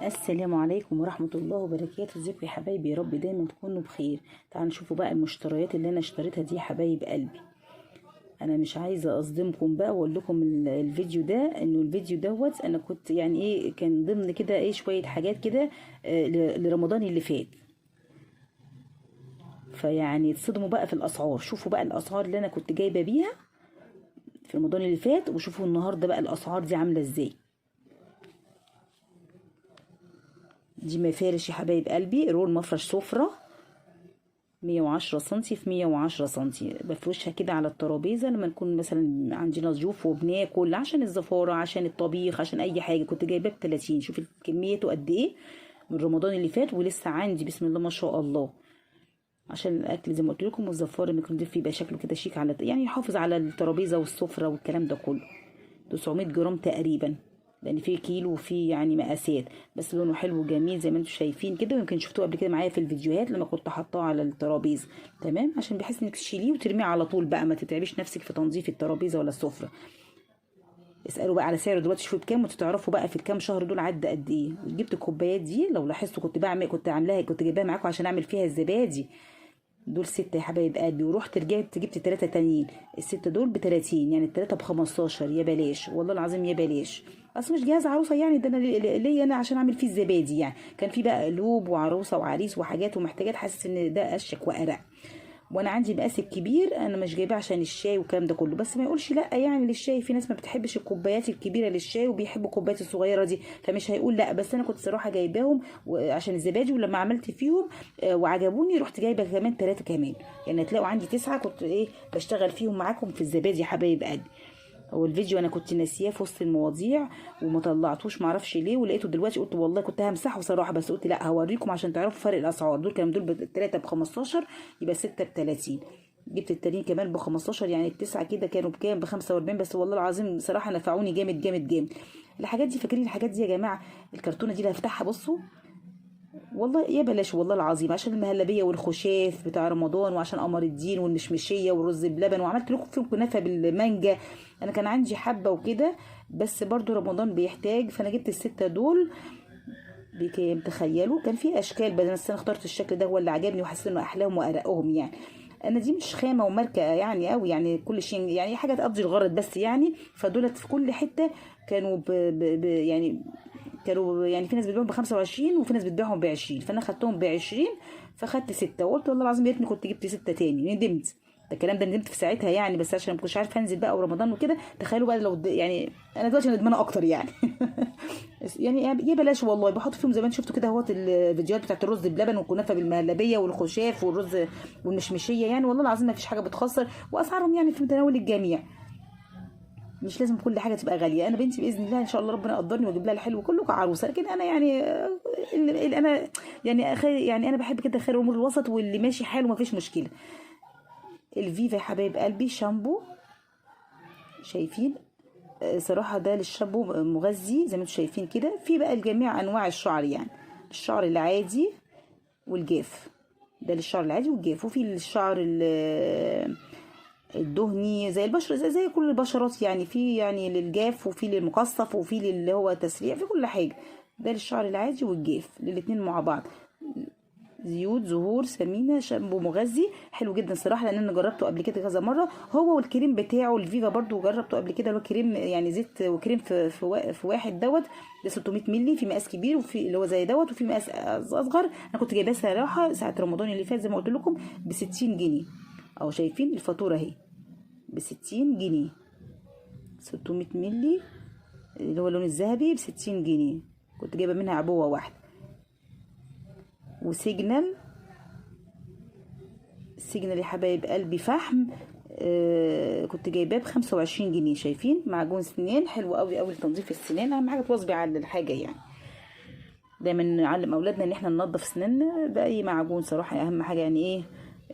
السلام عليكم ورحمة الله وبركاته. ازيكم يا حبايبي؟ يا رب دايما تكونوا بخير. تعالوا نشوفوا بقى المشتريات اللي انا اشتريتها دي يا حبايب قلبي. انا مش عايزة اصدمكم بقى واقول لكم الفيديو ده، انه الفيديو دوت انا كنت يعني ايه، كان ضمن كده ايه شوية حاجات كده لرمضان اللي فات. فيعني تصدموا بقى في الاسعار. شوفوا بقى الاسعار اللي انا كنت جايبة بيها في رمضان اللي فات، وشوفوا النهاردة بقى الاسعار دي عاملة ازاي. دي مفارش يا حبايب قلبي، رول مفرش سفرة 110 سنتي في 110 سنتي. بفرشها كده على الترابيزة لما نكون مثلا عندنا ضيوف وبناكل، عشان الزفارة، عشان الطبيخ، عشان اي حاجة. كنت جايباه ب30. شوف كميته قد ايه من رمضان اللي فات، ولسه عندي بسم الله ما شاء الله. عشان الاكل زي ما قلت لكم، والزفار انك نضيف يبقى شكله كده شيك، على يعني يحافظ على الترابيزة والسفرة والكلام ده كله. 900 جرام تقريبا، لان فيه كيلو وفيه يعني مقاسات. بس لونه حلو وجميل زي ما انتم شايفين كده، ويمكن شفتوه قبل كده معايا في الفيديوهات لما كنت حاطاه على الترابيزه. تمام، عشان بحيث انك تشيليه وترميه على طول بقى، ما تتعبيش نفسك في تنظيف الترابيزه ولا السفره. اسالوا بقى على سعره دلوقتي، شوفوا بكام وتتعرفوا بقى في الكام شهر دول عدى قد ايه. جبت الكوبايات دي، لو لاحظتوا كنت عاملاها، كنت جايباها معاكم عشان اعمل فيها الزبادي. دول 6 يا حبايب قلبي، ورحت رجعت جبت 3 تانيين. ال6 دول ب30، يعني التلاتة ب15. يا بلاش والله العظيم، يا بلاش. اصل مش جهاز عروسه يعني، ده انا ليا انا عشان اعمل فيه الزبادي يعني. كان في بقى قلوب وعروسه وعريس وحاجات ومحتاجات، حاسس ان ده اشك وارق. وانا عندي مقاس الكبير، انا مش جايباه عشان الشاي والكلام ده كله. بس ما يقولش لا يعني للشاي، في ناس ما بتحبش الكوبايات الكبيره للشاي وبيحبوا الكوبايات الصغيره دي، فمش هيقول لا. بس انا كنت صراحه جايباهم عشان الزبادي، ولما عملت فيهم وعجبوني، رحت جايبه كمان 3 كمان. يعني هتلاقوا عندي 9 كنت ايه بشتغل فيهم معاكم في الزبادي يا حبايب قلبي. هو الفيديو انا كنت ناسياه في وسط المواضيع وما طلعتوش، معرفش ليه، ولقيته دلوقتي قلت والله كنت همسحه صراحه، بس قلت لا هوريكم عشان تعرفوا فرق الاسعار. دول 3 ب15، يبقى 6 ب30. جبت التانيين كمان ب15، يعني ال9 كده كانوا بكام؟ ب45. بس والله العظيم صراحه نفعوني جامد جامد جامد. الحاجات دي، فاكرين الحاجات دي يا جماعه؟ الكرتونه دي اللي هفتحها، بصوا والله يا بلاش والله العظيم، عشان المهلبيه والخشاف بتاع رمضان، وعشان قمر الدين والمشمشيه والرز بلبن، وعملت لكم فيهم كنافه بالمانجا. انا كان عندي حبه وكده، بس برضو رمضان بيحتاج، فانا جبت ال6 دول بكام تخيلوا؟ كان في اشكال، بس انا اخترت الشكل ده هو اللي عجبني، وحسيت انه احلاهم وارقهم يعني. انا دي مش خامه وماركه يعني قوي، يعني كل شيء يعني حاجه تقضي الغرض بس يعني. فدولت في كل حته كانوا يعني كانوا يعني في ناس بتبيعهم ب25 وفي ناس بتبيعهم ب20، فانا خدتهم ب20. فخدت 6، وقلت والله العظيم يا ريتني كنت جبت 6 تاني. ندمت، ده الكلام ده ندمت في ساعتها يعني، بس عشان ما كنتش عارفه انزل بقى ورمضان وكده. تخيلوا بقى لو يعني انا دلوقتي ندمانه اكتر يعني. يعني يا بلاش والله. بحط فيهم زي ما انتم شفتوا كده اهوت الفيديوهات بتاعت الرز بلبن والكنافه بالمهلبيه والخشاف والرز والمشمشيه، يعني والله العظيم ما فيش حاجه بتخسر، واسعارهم يعني في متناول الجميع. مش لازم كل حاجه تبقى غاليه. انا بنتي باذن الله ان شاء الله ربنا يقدرني واجيب لها الحلو كله كعروسه، لكن انا يعني اللي انا يعني يعني انا بحب كده خير الامور الوسط، واللي ماشي حاله ما فيش مشكله. الفيفا يا حبايب قلبي شامبو، شايفين؟ صراحه ده للشامبو مغذي زي ما انتم شايفين كده. في بقى الجميع انواع الشعر، يعني الشعر العادي والجاف. ده للشعر العادي والجاف، وفي الشعر الدهني زي البشرة، زي كل البشرات يعني. في يعني للجاف، وفي للمقصف، وفي اللي هو تسريع، في كل حاجة. ده للشعر العادي والجاف، الاتنين مع بعض. زيوت زهور ثمينة، شامبو مغذي حلو جدا صراحة، لان انا جربته قبل كده كذا مرة. هو والكريم بتاعه الفيفا برضو جربته قبل كده، اللي هو كريم يعني زيت وكريم في واحد دوت. ده 600 مللي في مقاس كبير، وفي اللي هو زي دوت، وفي مقاس اصغر. انا كنت جايباه صراحة ساعة رمضان اللي فات زي ما قلت لكم ب60 جنيه. اهو شايفين الفاتورة اهي ب60 جنيه. 600 مللي اللي هو اللون الذهبي ب60 جنيه. كنت جايبه منها عبوه واحده. وسيجنال، السيجنال يا حبايب قلبي فحم، كنت جايباه ب25 جنيه. شايفين؟ معجون سنان حلو قوي قوي لتنظيف السنان. اهم حاجه تواظبي على الحاجه يعني. دايما نعلم اولادنا ان احنا ننظف سناننا باي معجون صراحه، اهم حاجه يعني ايه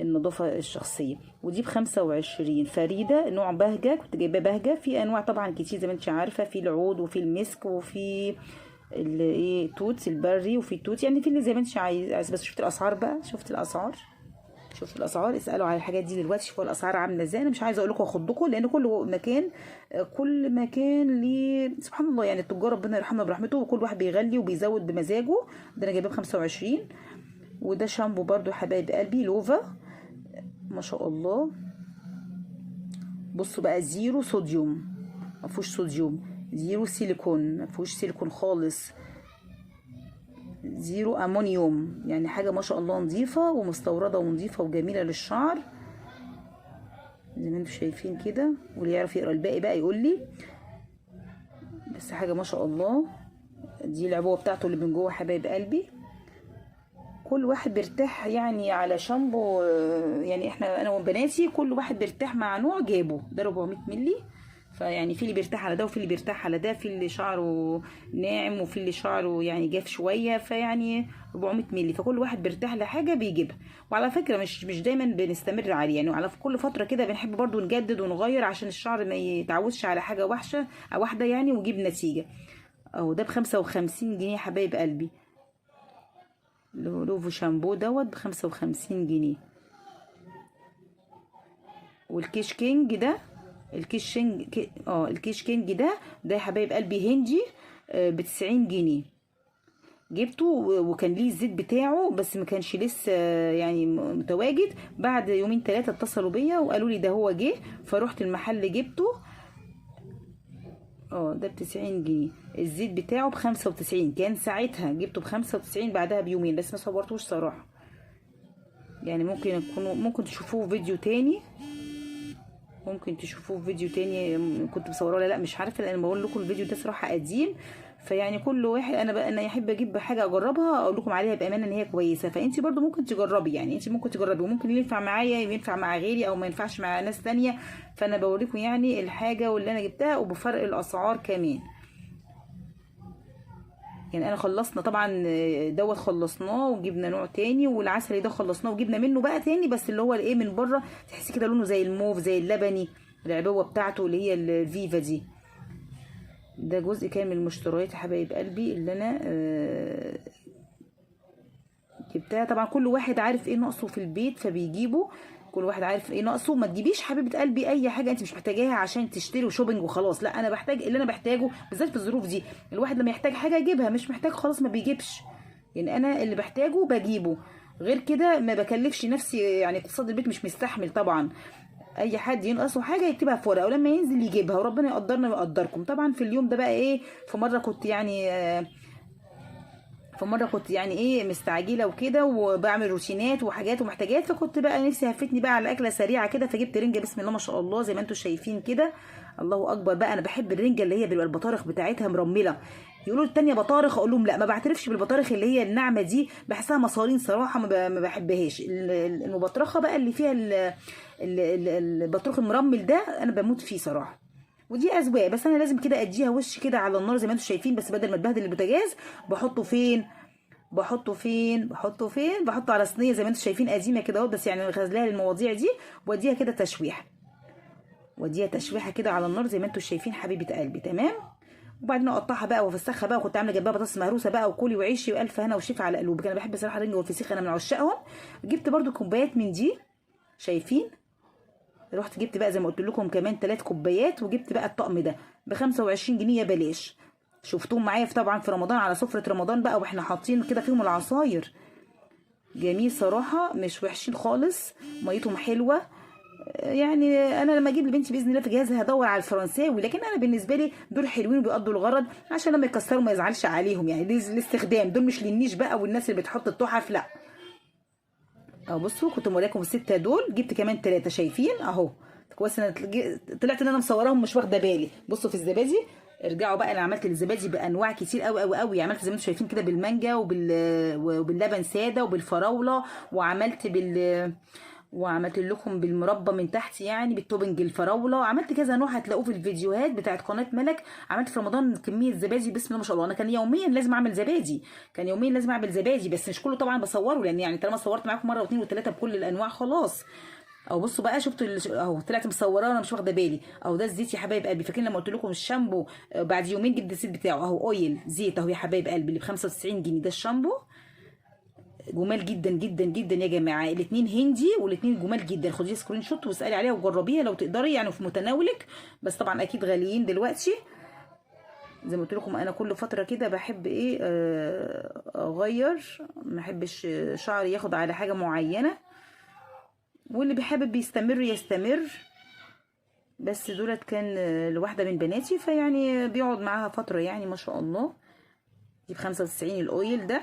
النظافة الشخصية. ودي ب25. فريدة نوع بهجة، كنت جايباه بهجة. في انواع طبعا كتير زي ما انت عارفة، في العود وفي المسك وفي توت البري، وفي توت يعني، في اللي زي ما انت عايز. بس شفت الاسعار بقى، شفت الاسعار، شوفوا الاسعار، اسالوا على الحاجات دي دلوقتي، شوفوا الاسعار عامله ازاي. انا مش عايزه اقول لكم واخضكم، لان كل مكان ليه سبحان الله. يعني التجار ربنا يرحمنا برحمته، وكل واحد بيغلي وبيزود بمزاجه. ده انا جايباه ب25. وده شامبو برضو يا حبايب قلبي لوفا، ما شاء الله. بصوا بقى، زيرو صوديوم، ما فيهوش صوديوم، زيرو سيليكون، ما فيهوش سيليكون خالص، زيرو امونيوم. يعني حاجه ما شاء الله نظيفه ومستورده ونظيفه وجميله للشعر زي ما انتم شايفين كده. واللي يعرف يقرا الباقي بقى يقول لي. بس حاجه ما شاء الله. دي العبوه بتاعته اللي من جوه حبايب قلبي. كل واحد بيرتاح يعني على شامبو. يعني انا وبناتي كل واحد بيرتاح مع نوع جابه. ده 400 مللي، فيعني في اللي بيرتاح على ده وفي اللي بيرتاح على ده، في اللي شعره ناعم وفي اللي شعره يعني جاف شويه، فيعني 400 مللي، فكل واحد بيرتاح لحاجه بيجيبها. وعلى فكره مش دايما بنستمر عليه، يعني على كل فتره كده بنحب برضو نجدد ونغير عشان الشعر ما يتعودش على حاجه وحشه او واحده يعني، ويجيب نتيجه. اهو ده ب55 جنيه حبايب قلبي. لوفو شامبو دوت ب55 جنيه. والكيش كينج ده، الكيش كينج ده يا حبايب قلبي هندي، ب90 جنيه. جبته وكان ليه الزيت بتاعه، بس ما كانش لسه يعني متواجد. بعد يومين 3 اتصلوا بيا وقالوا لي ده هو جه، فروحت المحل جبته. ده ب90 جنيه. الزيت بتاعه ب95، كان ساعتها جبته ب95 بعدها بيومين، بس ما صورتوش صراحة. يعني ممكن تشوفوه فيديو تاني، كنت مصوره ولا لا مش عارفه، لان بقول لكم الفيديو ده صراحه قديم. فيعني كل واحد انا يحب اجيب حاجه اجربها اقول لكم عليها بامانه ان هي كويسه. فانت برضو ممكن تجربي، يعني انت ممكن تجربي، وممكن ينفع معايا ينفع مع غيري او ما ينفعش مع ناس ثانيه. فانا بوريكم يعني الحاجه واللي انا جبتها وبفرق الاسعار كمان. يعني انا خلصنا طبعا دوت، خلصناه وجبنا نوع تاني، والعسلي ده خلصناه وجبنا منه بقى تاني، بس اللي هو الايه من بره تحسي كده لونه زي الموف زي اللبني. العبوه بتاعته اللي هي الفيفا دي. ده جزء كان من المشتريات يا حبايب قلبي اللي انا جبتها. طبعا كل واحد عارف ايه ناقصه في البيت فبيجيبه. كل واحد عارف ايه ناقصه. ما تجيبيش حبيبه قلبي اي حاجه انت مش محتاجاها عشان تشتري وشوبينج وخلاص. لا، انا بحتاج اللي انا بحتاجه، بالذات في الظروف دي. الواحد لما يحتاج حاجه يجيبها، مش محتاج خلاص ما بيجيبش. يعني انا اللي بحتاجه بجيبه، غير كده ما بكلفش نفسي. يعني اقتصاد البيت مش مستحمل طبعا اي حد ينقصه حاجه يكتبها في ورقه ولما ينزل يجيبها، وربنا يقدرنا ويقدركم. طبعا في اليوم ده بقى ايه، في مره كنت يعني ايه مستعجله وكده وبعمل روتينات وحاجات ومحتاجات، فكنت بقى نفسي هفتني بقى على اكله سريعه كده، فجبت رنجه بسم الله ما شاء الله زي ما انتم شايفين كده. الله اكبر بقى. انا بحب الرنجه اللي هي بيبقى البطارخ بتاعتها مرمله. يقولوا التانية بطارخ، اقول لهم لا، ما بعترفش بالبطارخ اللي هي الناعمه دي، بحسها مصارين صراحه، ما بحبهاش. المبطرخه بقى اللي فيها البطروخ المرمل ده انا بموت فيه صراحه. ودي اذواق، بس انا لازم كده اديها وش كده على النار زي ما انتم شايفين. بس بدل ما تبهدل البوتاجاز بحطه على صينيه زي ما انتم شايفين قديمه كده اهو، بس يعني غزلها للمواضيع دي. واديها كده تشويحه كده على النار زي ما انتم شايفين حبيبه قلبي. تمام. وبعدين اقطعها بقى وافسخها بقى. وكنت عامله جنبها بطاطس مهروسه بقى، وكلي وعيشي والف هنا وشفا على قلوبك. انا بحب صراحه الرنجه والفسيخ، انا من عشاقهم. جبت برده كوبايات من دي شايفين. رحت جبت بقى زي ما قلت لكم كمان 3 كوبايات، وجبت بقى الطقم ده ب25 جنيه بلاش. شفتوهم معايا طبعا في رمضان على سفرة رمضان بقى، واحنا حاطين كده فيهم العصاير. جميل صراحة، مش وحشين خالص، ميتهم حلوة. يعني انا لما اجيب لبنتي باذن الله في جهازها هدور على الفرنساوي، لكن انا بالنسبه لي دول حلوين وبيقضوا الغرض، عشان لما يكسروا ما يزعلش عليهم. يعني دي الاستخدام، دول مش للنيش بقى والناس اللي بتحط التحف، لا. بصوا كنت موراكم ال6 دول، جبت كمان 3 شايفين اهو. كويس انا طلعت ان انا مصوراهم مش واخده بالي. بصوا في الزبادي، ارجعوا بقى. انا عملت الزبادي بانواع كتير قوي قوي قوي. عملت زي ما انتم شايفين كده بالمانجا وباللبن ساده وبالفراوله، وعملت لكم بالمربى من تحت يعني بالتوبنج الفراوله. وعملت كذا نوع هتلاقوه في الفيديوهات بتاعت قناه ملك. عملت في رمضان كميه زبادي بسم الله ما شاء الله. انا كان يوميا لازم اعمل زبادي، بس مش كله طبعا بصوره، لان يعني طالما صورت معاكم مره واثنين وثلاثه بكل الانواع خلاص. او بصوا بقى، شفتوا اهو طلعت مصوراه وانا مش واخده بالي. اهو ده الزيت يا حبايب قلبي. فاكرين لما قلت لكم الشامبو بعد يومين جبت الزيت بتاعه اهو، اويل زيت اهو يا حبايب قلبي اللي ب95 جنيه. ده الشامبو جمال جدا جدا جدا يا جماعه، الاتنين هندي والاتنين جمال جدا. خدي سكرين شوت واسالي عليها وجربيها لو تقدري، يعني في متناولك، بس طبعا اكيد غاليين دلوقتي. زي ما قلت لكم انا كل فتره كده بحب ايه اغير، ما احبش شعري ياخد على حاجه معينه، واللي بيحب بيستمر يستمر. بس دولت كان لواحده من بناتي، فيعني بيقعد معاها فتره يعني ما شاء الله. دي ب95 الاويل ده.